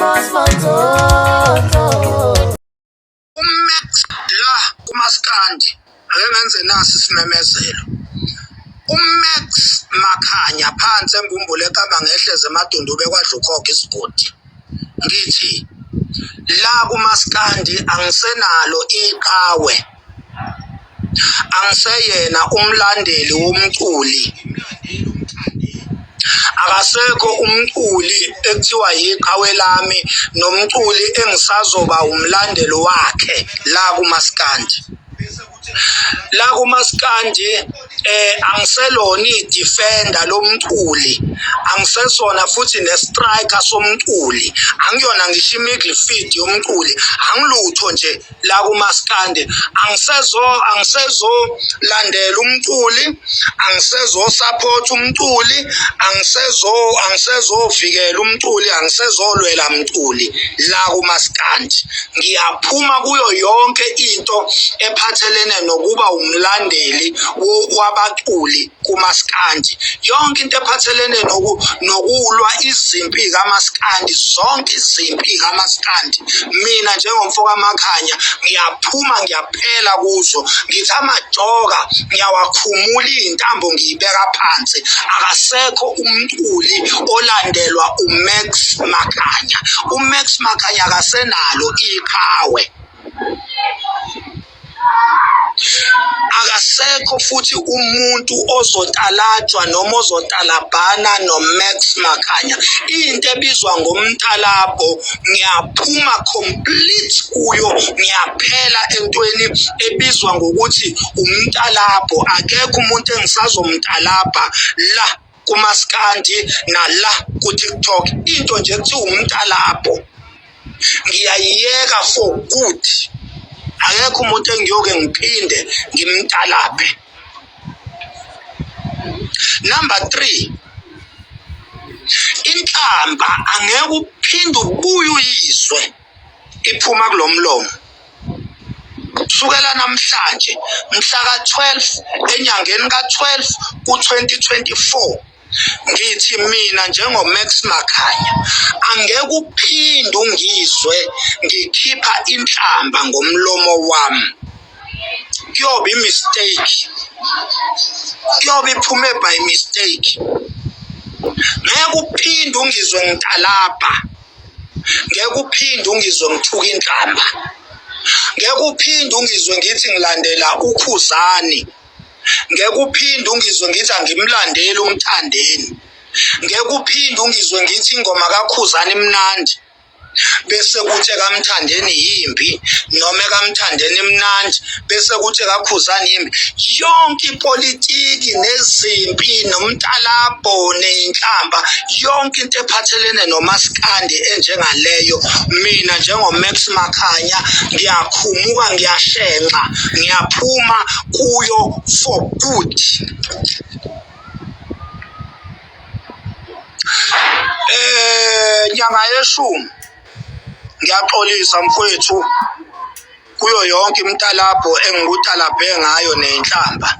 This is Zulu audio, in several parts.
Umax la kumaskandi ake ngenze nasi isimemezelo. Umax Makhanya phansi embumbule ekamba ngehleze emadundube kwadlukhokho isigodi. Ngithi la kumaskandi angisenalo iqhawe. Angiseyena umlandeli womculi. Akasekho umculi ekuthiwa yiqhawe lami nomculi engisazoba umlandeli wakhe la kumaskandi. La kumaskandi angiselona idefender lomculi, angisesona futhi nestriker somculi, angiyona ngisho imidfield yomculi, angilutho nje la kumaskandi. Angisezo landela umculi, angisezo support umculi, angisezo vikela umculi, angisezolwela umculi la kumaskandi. Ngiyaphuma kuyo yonke into ephathelene nokuba umlandeli wabaculi kumaskandi. Yonke into ephathelene nokulwa izimpi kaMaskandi, zonke izimpi kaMaskandi, mina njengomfoka Makhanya ngiyaphuma ngiyaphela kuzo. Ngithi amajoka ngiyawakhumula, intambo ngiyibeka phansi. Akasekho umculi olandelwa uMax Makhanya. uMax Makhanya akasenalo iqhawe. Akasekho futhi umuntu ozotalajwa noma ozotalabhana noMax Makhanya. Into ebizwa ngomtalabo ngiyaphuma complete kuyo, ngiyaphela entweni ebizwa ngokuthi umtalabo. Akekho umuntu engisazomtalabha la kumaskandi nala kuTikTok. Into nje kuthiwa umtalabo ngiyayiyeka for good. Akekho umuntu engiyoke ngiphinde ngimtalaphe. Number 3, inhlamba angeke uphinde ubuye uyizwe iphuma kulomlomo. Kusukela namhlanje mhla ka-12 enyangeni ka-12 ku-2024 ngithi mina njengoMax Makhanya angeke uphinde ungizwe ngikhipha inhlamba ngomlomo wami. Kuyoba imistake, kuyoba iphume by mistake. Ngeke uphinde ungizwe ngitalabha, ngeke uphinde ungizwe ngithuka inhlamba, ngeke uphinde ungizwe ngithi ngilandela uKhuzani, ngeke uphinde ungizwe ngithi angimlandeli uMthandeni, ngeke uphinde ungizwe ngithi ingoma kaKhuzani imnandi bese kuthi kaMthandeni yimbi, noma kaMthandeni imnandi bese kuthi kaKhuzani yimbi. Yonke ipolitiki nezimpi nomtalabo nenhlamba, yonke into ephathelene nomaskandi enjengaleyo, mina njengoMax Makhanya ngiyakhumuka, ngiyashenxa, ngiyaphuma kuyo for good. Nyanga yeshumi ngiyaxolisa mfowethu kuyo yonke imtalabho engikutalabhe ngayo nenhlamba.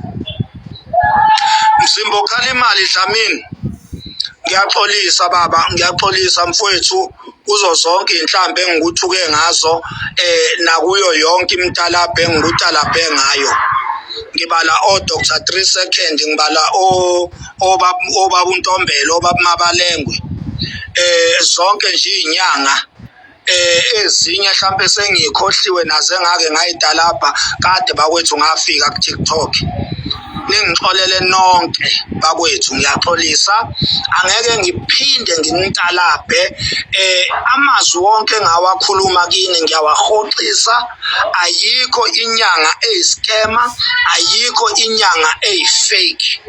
Mzimbo Khalimali Dlamini, ngiyaxolisa baba, ngiyaxolisa mfowethu kuzo zonke inhlamba engikuthuke ngazo nakuyo yonke imtalabho engikutalabhe ngayo. Ngibala Dr. 3 Second, ngibala obaba uNtombela, obaba Mabalengwe, zonke nje izinyanga ezinye mhlawumbe sengikhohliwe naze ngake ngayitalabha kade bakwethu ngafika kuTikTok. Ningixolele nonke bakwethu, ngiyaxolisa, angeke ngiphinde nginitalabhe. Amazwi wonke engawakhuluma kini ngiyawahoxisa. Ayikho inyanga eyiskema, ayikho inyanga eyifake.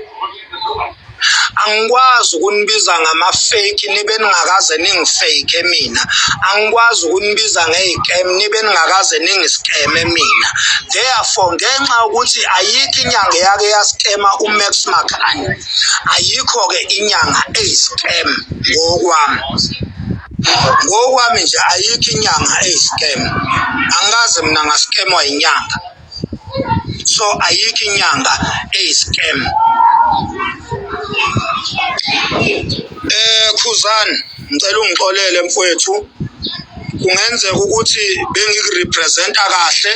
Angikwazi ukunibiza ngama-fake nibe ningakaze ningifake mina. Angikwazi ukunibiza ngey'cam nibe ningakaze ningiskeme mina. Therefore ngenxa yokuthi ayikho inyanga eyake yaskema uMax Makhanya, ayikho-ke inyanga eyiskem ngokwami. Ngokwami nje ayikho inyanga eyiskem. Angikaze mina ngaskemwa inyanga. So ayikho inyanga eyiskem. Khuzani, ngicela ungixolele mfowethu kungenzeka ukuthi bengikurepresenta kahle,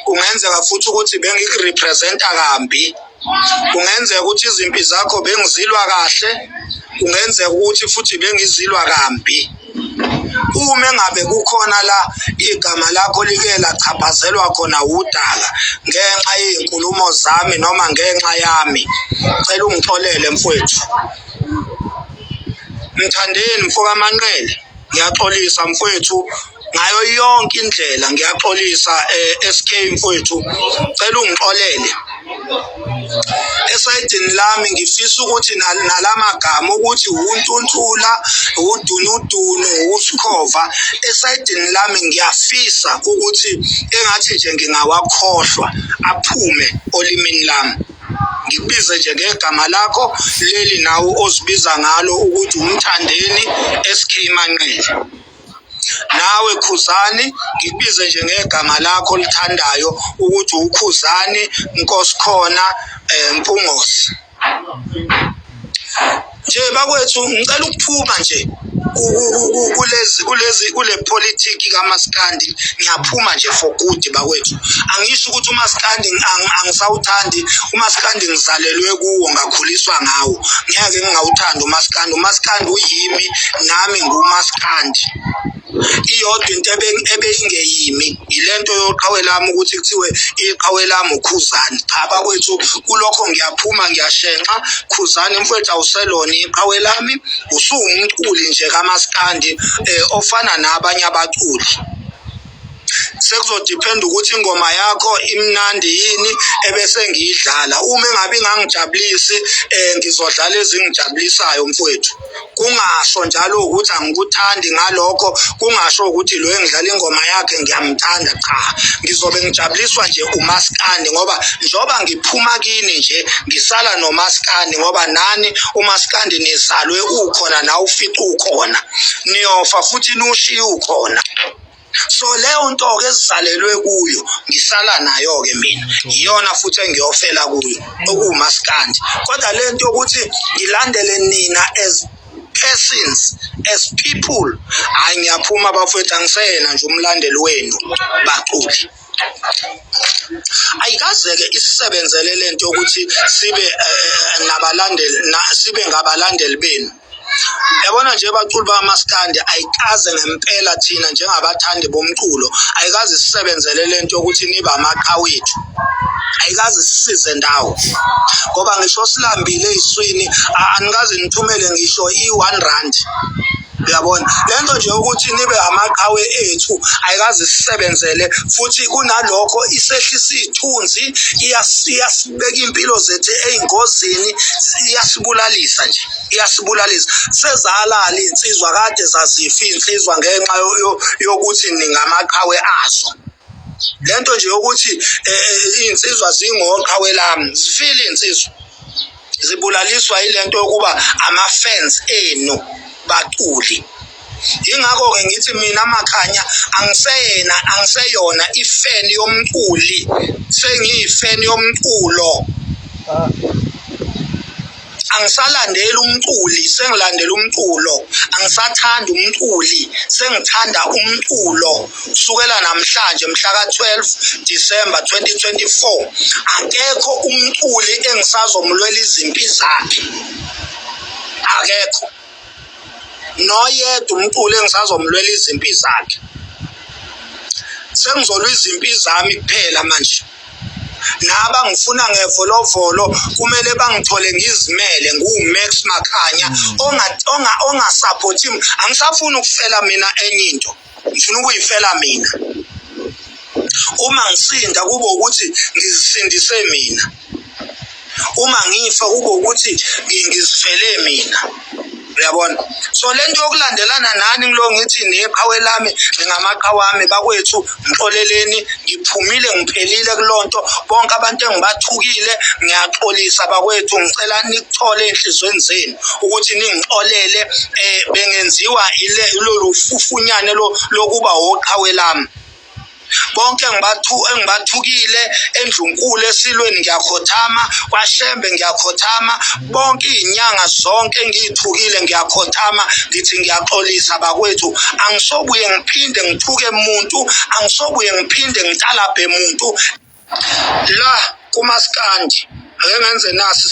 kungenzeka futhi ukuthi bengikurepresenta kambi, kungenzeka ukuthi izimpi zakho bengizilwa kahle, kungenzeka ukuthi futhi bengizilwa kambi. Uma engabe kukhona la igama lakho like lachaphazelwa khona udaka ngenxa yezinkulumo zami noma ngenxa yami, cela ungixolele mfowethu. Mthandeni mfoka Manqele, ngiyaxolisa mfowethu ngayo yonke indlela, ngiyaxolisa SK mfowethu, cela ungixolele. Esayidini lami ngifisa ukuthi nalamagama ukuthi uNtuntula, uDunudunu, uSkhova, esayidini lami ngiyafisa ukuthi engathi nje ngingawakhohlwa aphume olimini lami. Ngikubize nje ngegama lakho leli nawe ozibiza ngalo ukuthi uMthandeni SK Manqele. Nawe Khuzani, ngikubize nje ngegama lakho lithandayo ukuthi uKhuzani Nkosikhona Mpungose. Nje bakwethu ngicela ukuphuma nje kule politiki kaMaskandi, ngiyaphuma nje for good bakwethu. Angisho ukuthi uMaskandi angisawuthandi, uMaskandi ngizalelwe kuwo, ngakhuliswa ngawo. Ngeke ngingawuthanda uMaskandi, uMaskandi uyimi nami nguMaskandi. Iyodwa into ebeyingeyimi ilento yoqhawe lami ukuthi kuthiwe iqhawe lami uKhuzani. Cha bakwethu, kulokho ngiyaphuma ngiyashenxa. Khuzani mfowethu awuselona iqhawe lami, usuwumculi nje kaMaskandi ofana nabanye abaculi. Sekuzodependa ukuthi ingoma yakho imnandi yini ebese ngiyidlala. Uma engabe ingangijabulisi ngizodlala ezingijabulisayo mfowethu. Kungasho njalo ukuthi angikuthandi ngalokho, kungasho ukuthi lo engidlala ingoma yakhe ngiyamthanda, cha. Ngizobe ngijabuliswa nje uMaskandi ngoba njoba ngiphuma kini nje ngisala noMaskandi ngoba nani uMaskandi nizalwe ukhona na ufica ukhona, niyofa futhi nushiye ukhona. So leyo nto ke esizalelwe kuyo ngisala nayo ke mina, iyona futhi engiyofela kuyo okuMaskandi. Kodwa lento ukuthi ngilandele nina as persons, as people, hayi ngiyaphuma bafethu, angisena nje umlandeli wenu baculi. Ayikaze-ke isisebenzele lento ukuthi sibe nabalandeli, sibe ngabalandeli benu. Yabona nje baculi bamaskandi ayikaze ngempela thina njengabathandi bomculo ayikaze sisebenzele lento ukuthi niba amaqhawethu, ayikaze sisize ndawo ngoba ngisho silambile eziswini anikaze nithumele ngisho i1 rand. Uyabona lento nje ukuthi nibe amaqhawe ethu ayikaze sisebenzele, futhi kunalokho isehlisa izithunzi, iyasibeka impilo zethu ezingozini, iyasibulalisa nje, iyasibulalisa. Sezalala insizwa kade zazifa insizwa ngenxa yokuthi ningamaqhawe azo. Lento nje ukuthi insizwa zingoqhawe lami, zifile insizwa, zibulaliswa ilento yokuba ama-fans enu baculi. Ingakho-ke ngithi mina Makhanya angiseyona ifan yomculi, sengiyifan yomculo. Angisalandeli umculi, sengilandela umculo. Angisathanda umculi, sengithanda umculo. Kusukela namhlanje mhla ka-12 December 2024 akekho umculi engisazomlwela izimpi zakhe, akekho noyedwa umculi engisazomlwela izimpi zakhe. Sengizolwa izimpi zami kuphela manje. Naba ngifuna ngevolovolo kumele bangithole ngizimele, nguMax Makhanya ongasupporti. Angisafuni ukufela mina enye into, ngifuna ukuyifela mina. Uma ngisinda kube ukuthi ngizisindise mina, uma ngifa kube ukuthi ngizifele mina. Uyabona? So lento yokulandelana nani ngilo ngithi neqhawe lami ngamaqhawe ami bakwethu, ngixoleleni, ngiphumile ngiphelile kulonto. Bonke abantu engibathukile ngiyaxolisa bakwethu, ngicela nikuthole enhlizweni zenu ukuthi ningixolele. Bengenziwa lolu fufunyane lokuba oqhawe lami. bonke engibathukile, eNdlunkulu eSilweni ngiyakhothama, kwaShembe ngiyakhothama, bonke izinyanga zonke engiyithukile ngiyakhothama, ngithi ngiyaxolisa bakwethu, angisobuye ngiphinde ngithuke umuntu, angisobuye ngiphinde ngitalabhe umuntu la kuMaskandi. Ake ngenze nasi